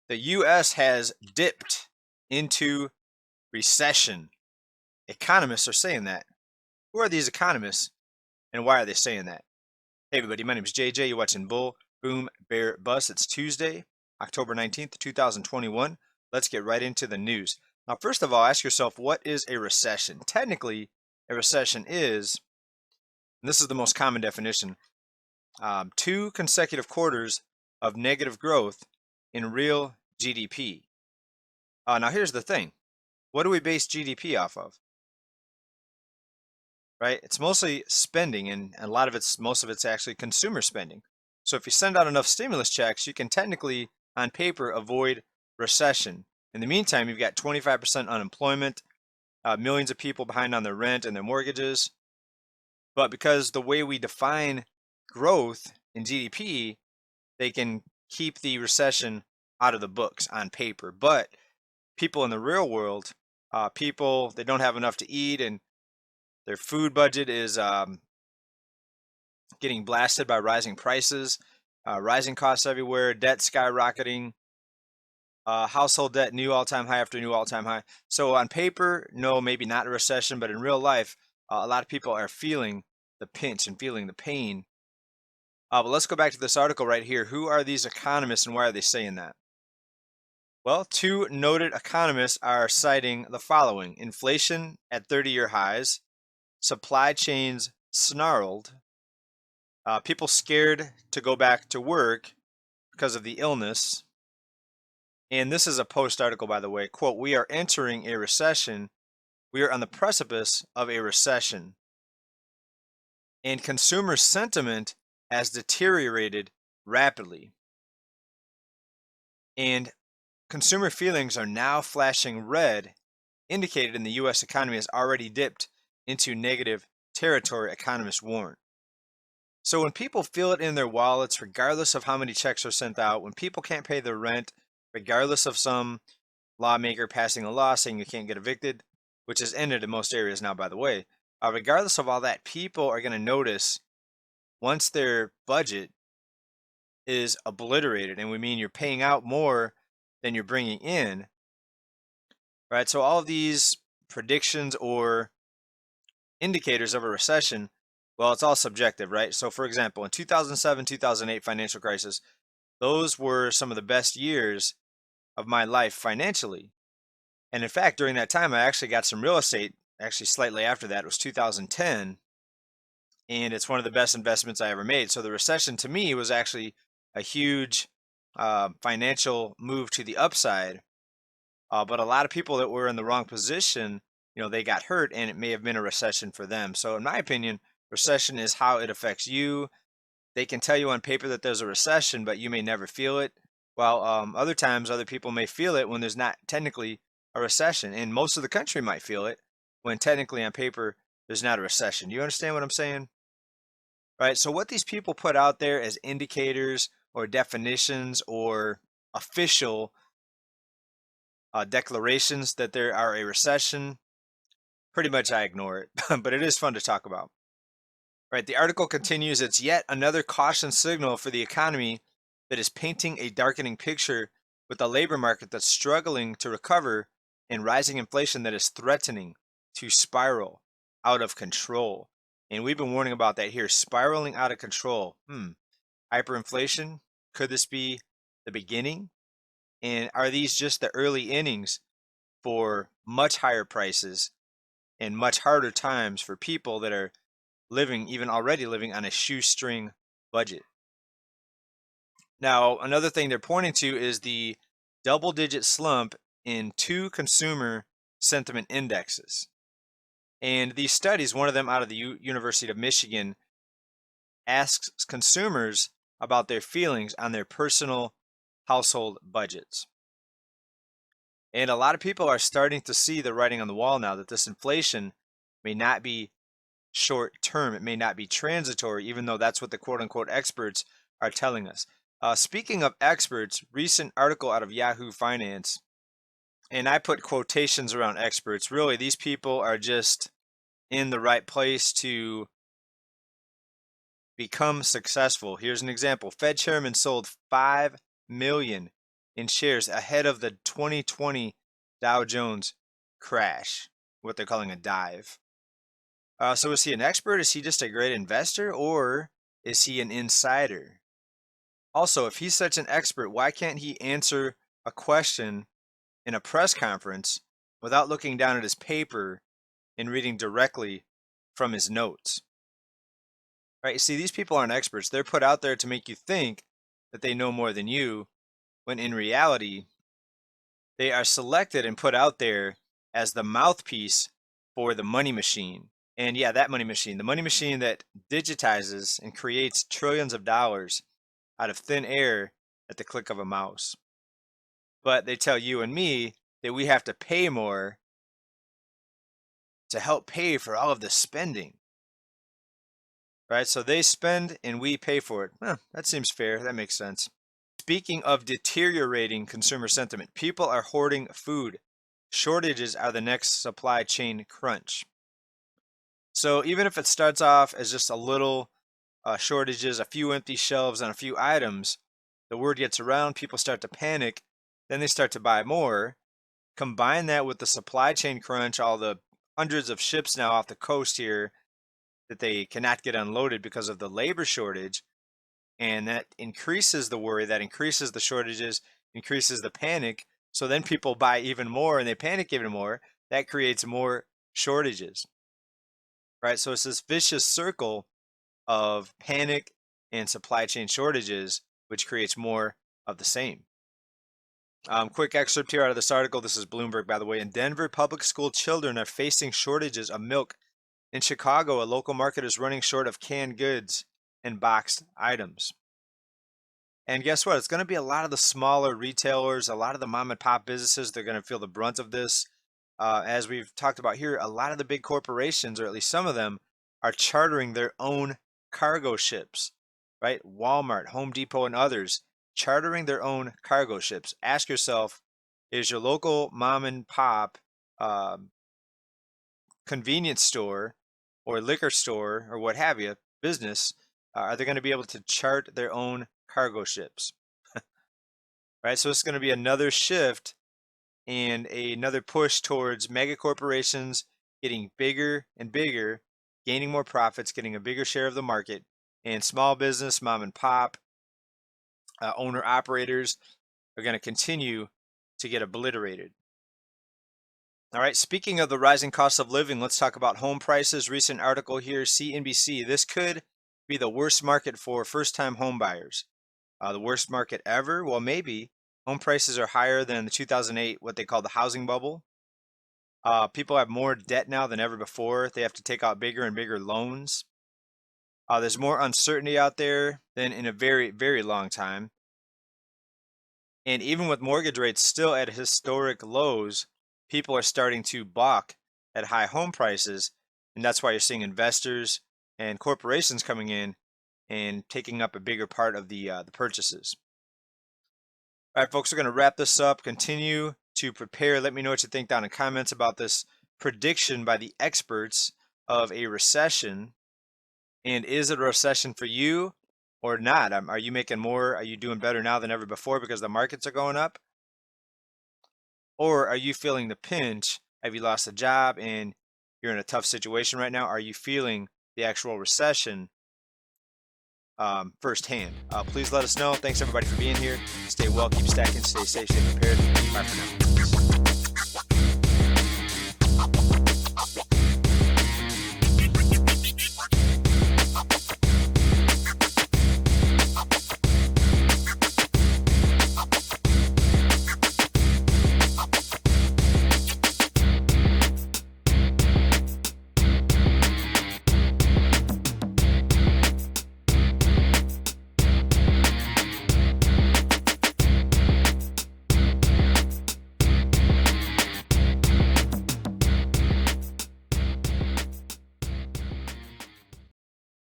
The U.S. has dipped into recession. Economists are saying that. Who are these economists and why are they saying that? Hey, everybody, my name is JJ. You're watching Bull, Boom, Bear, Bust. It's Tuesday, October 19th, 2021. Let's get right into the news. Now, first of all, ask yourself, what is a recession? Technically, a recession is, and this is the most common definition, 2 consecutive quarters of negative growth in real GDP. Now, here's the thing. What do we base GDP off of? Right? It's mostly spending, and most of it's actually consumer spending. So if you send out enough stimulus checks, you can technically, on paper, avoid recession. In the meantime, you've got 25% unemployment, millions of people behind on their rent and their mortgages. But because the way we define growth in GDP, they can keep the recession out of the books on paper. But people in the real world, people, they don't have enough to eat, and their food budget is getting blasted by rising prices, rising costs everywhere, debt skyrocketing, household debt new all-time high after new all-time high. So on paper, no, maybe not a recession, but in real life, a lot of people are feeling the pinch and feeling the pain. But let's go back to this article right here. Who are these economists and why are they saying that? Well, 2 noted economists are citing the following: inflation at 30-year highs, supply chains snarled, people scared to go back to work because of the illness. And this is a Post article, by the way. Quote, "We are entering a recession. We are on the precipice of a recession. And consumer sentiment has deteriorated rapidly. And consumer feelings are now flashing red, indicated in the U.S. economy has already dipped into negative territory," economists warn. So when people feel it in their wallets, regardless of how many checks are sent out, when people can't pay their rent, regardless of some lawmaker passing a law saying you can't get evicted, which is ended in most areas now, by the way, regardless of all that, people are going to notice once their budget is obliterated, and we mean you're paying out more than you're bringing in, right? So all of these predictions or indicators of a recession, well, it's all subjective, right? So for example, in 2007, 2008 financial crisis, those were some of the best years of my life financially. And in fact, during that time, I actually got some real estate. Actually, slightly after that, it was 2010, and it's one of the best investments I ever made. So the recession to me was actually a huge financial move to the upside. But a lot of people that were in the wrong position, they got hurt, and it may have been a recession for them. So in my opinion, recession is how it affects you. They can tell you on paper that there's a recession, but you may never feel it. While other times, other people may feel it when there's not technically a recession, and most of the country might feel it when technically on paper there's not a recession. Do you understand what I'm saying? Right. So what these people put out there as indicators or definitions or official declarations that there are a recession, pretty much I ignore it, but it is fun to talk about. Right. The article continues, it's yet another caution signal for the economy that is painting a darkening picture, with a labor market that's struggling to recover and rising inflation that is threatening to spiral out of control. And we've been warning about that here, spiraling out of control. Hyperinflation, could this be the beginning? And are these just the early innings for much higher prices and much harder times for people that are even already living on a shoestring budget? Now, another thing they're pointing to is the double-digit slump in 2 consumer sentiment indexes. And these studies, one of them out of the University of Michigan, asks consumers about their feelings on their personal household budgets. And a lot of people are starting to see the writing on the wall now that this inflation may not be short term, it may not be transitory, even though that's what the quote unquote experts are telling us. Speaking of experts, recent article out of Yahoo Finance, and I put quotations around experts. Really, these people are just in the right place to become successful. Here's an example. Fed chairman sold 5 million in shares ahead of the 2020 Dow Jones crash, what they're calling a dive. So is he an expert? Is he just a great investor? Or is he an insider? Also, if he's such an expert, why can't he answer a question in a press conference without looking down at his paper and reading directly from his notes? Right? You see, these people aren't experts. They're put out there to make you think that they know more than you, when in reality, they are selected and put out there as the mouthpiece for the money machine. And yeah, that money machine, the money machine that digitizes and creates trillions of dollars out of thin air at the click of a mouse. But they tell you and me that we have to pay more to help pay for all of the spending. Right? So they spend and we pay for it. That seems fair. That makes sense. Speaking of deteriorating consumer sentiment, people are hoarding food. Shortages are the next supply chain crunch. So even if it starts off as just a little shortages, a few empty shelves on a few items, the word gets around, people start to panic, then they start to buy more. Combine that with the supply chain crunch, all the hundreds of ships now off the coast here that they cannot get unloaded because of the labor shortage. And that increases the worry, that increases the shortages, increases the panic. So then people buy even more and they panic even more. That creates more shortages. Right? So it's this vicious circle of panic and supply chain shortages, which creates more of the same. Quick excerpt here out of this article. This is Bloomberg, by the way. In Denver, public school children are facing shortages of milk. In Chicago, a local market is running short of canned goods and boxed items. And guess what? It's going to be a lot of the smaller retailers, a lot of the mom and pop businesses. They're going to feel the brunt of this. As we've talked about here, a lot of the big corporations, or at least some of them, are chartering their own cargo ships, right? Walmart, Home Depot, and others chartering their own cargo ships. Ask yourself, is your local mom and pop convenience store or liquor store or what have you, business, are they going to be able to chart their own cargo ships? Right? So it's going to be another shift and another push towards mega corporations getting bigger and bigger, gaining more profits, getting a bigger share of the market, and small business, mom and pop, owner operators are going to continue to get obliterated. All right, speaking of the rising cost of living, let's talk about home prices. Recent article here, CNBC. This could be the worst market for first-time home buyers. The worst market ever? Well, maybe. Home prices are higher than the 2008, what they call the housing bubble. People have more debt now than ever before. They have to take out bigger and bigger loans. There's more uncertainty out there than in a very, very long time. And even with mortgage rates still at historic lows, people are starting to balk at high home prices. And that's why you're seeing investors and corporations coming in and taking up a bigger part of the purchases. All right, folks, we're going to wrap this up. Continue to prepare. Let me know what you think down in comments about this prediction by the experts of a recession. And is it a recession for you or not? Are you making more? Are you doing better now than ever before because the markets are going up? Or are you feeling the pinch? Have you lost a job and you're in a tough situation right now? Are you feeling the actual recession firsthand? Please let us know. Thanks everybody for being here. Stay well, keep stacking, stay safe, stay prepared. Bye for now.